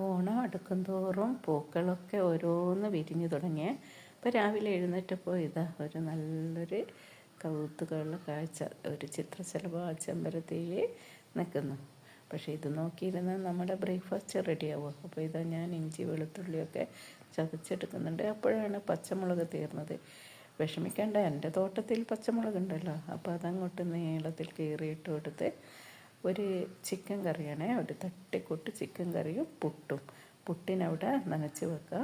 ഓണം അടുക്കും തോറും പൂക്കളൊക്കെ ഓരോന്ന് വിരിഞ്ഞു തുടങ്ങിയേ. ഇപ്പോൾ രാവിലെ എഴുന്നേറ്റപ്പോൾ ഇതാ ഒരു നല്ലൊരു കൗതുകമുള്ള കാഴ്ച. ഒരു ചിത്രശലഭം ആ ചെമ്പരത്തിയിൽ നിൽക്കുന്നു. പക്ഷേ ഇത് നോക്കിയിരുന്നാൽ നമ്മുടെ ബ്രേക്ക്ഫാസ്റ്റ് റെഡിയാവും. അപ്പോൾ ഇതാ ഞാൻ ഇഞ്ചി വെളുത്തുള്ളിയൊക്കെ ചതച്ചെടുക്കുന്നുണ്ട്. അപ്പോഴാണ് പച്ചമുളക് തീർന്നത്. വിഷമിക്കേണ്ട, എൻ്റെ തോട്ടത്തിൽ പച്ചമുളകുണ്ടല്ലോ. അപ്പോൾ അതങ്ങോട്ട് നീളത്തിൽ കീറിയിട്ട് കൊടുത്ത് ഒരു ചിക്കൻ കറിയാണേ, ഒരു തട്ടിക്കൂട്ട് ചിക്കൻ കറിയും പുട്ടും. പുട്ടിനവിടെ നനച്ച് വെക്കുക.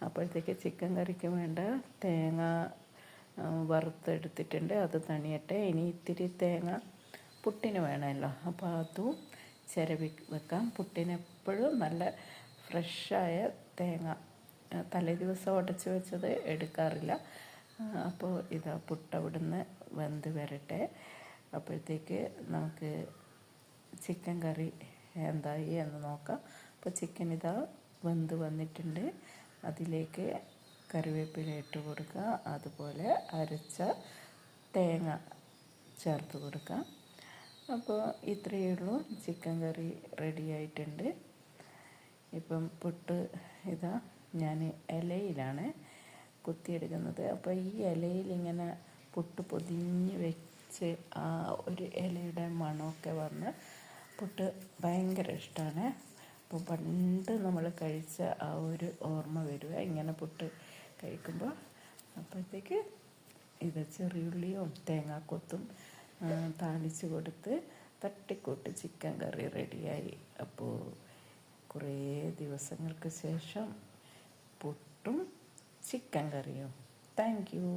അപ്പോഴത്തേക്ക് ചിക്കൻ കറിക്ക് വേണ്ട തേങ്ങ വറുത്തെടുത്തിട്ടുണ്ട്, അത് തണിയട്ടെ. ഇനി ഇത്തിരി തേങ്ങ പുട്ടിന് വേണമല്ലോ, അപ്പോൾ അതും ചിരവി വെക്കാം. പുട്ടിനെപ്പോഴും നല്ല ഫ്രഷായ തേങ്ങ, തലേ ദിവസം ഉടച്ച് വെച്ചത് എടുക്കാറില്ല. അപ്പോൾ ഇതാ പുട്ടവിടുന്ന് വെന്ത് വരട്ടെ. അപ്പോഴത്തേക്ക് നമുക്ക് ചിക്കൻ കറി എന്തായി എന്ന് നോക്കാം. അപ്പോൾ ചിക്കൻ ഇതാ വെന്ത് വന്നിട്ടുണ്ട്. അതിലേക്ക് കറിവേപ്പില ഇട്ട് കൊടുക്കുക. അതുപോലെ അരച്ച തേങ്ങ ചേർത്ത് കൊടുക്കാം. അപ്പോൾ ഇത്രയേ ഉള്ളൂ, ചിക്കൻ കറി റെഡി ആയിട്ടുണ്ട്. ഇപ്പം പുട്ട് ഇതാ ഞാൻ ഇലയിലാണ് കുത്തിയെടുക്കുന്നത്. അപ്പോൾ ഈ ഇലയിൽ ഇങ്ങനെ പുട്ട് പൊതിഞ്ഞ് വെച്ച് ആ ഒരു ഇലയുടെ മണമൊക്കെ വന്ന് പുട്ട് ഭയങ്കര ഇഷ്ടമാണ്. അപ്പോൾ പണ്ട് നമ്മൾ കഴിച്ച ആ ഒരു ഓർമ്മ വരിക ഇങ്ങനെ പുട്ട് കഴിക്കുമ്പോൾ. അപ്പോഴത്തേക്ക് ഇത് ചെറിയുള്ളിയും തേങ്ങാക്കൊത്തും താളിച്ച് കൊടുത്ത് തട്ടിക്കൂട്ട് ചിക്കൻ കറി റെഡിയായി. അപ്പോൾ കുറേ ദിവസങ്ങൾക്ക് ശേഷം പുട്ടും ചിക്കൻ കറിയും. Thank you.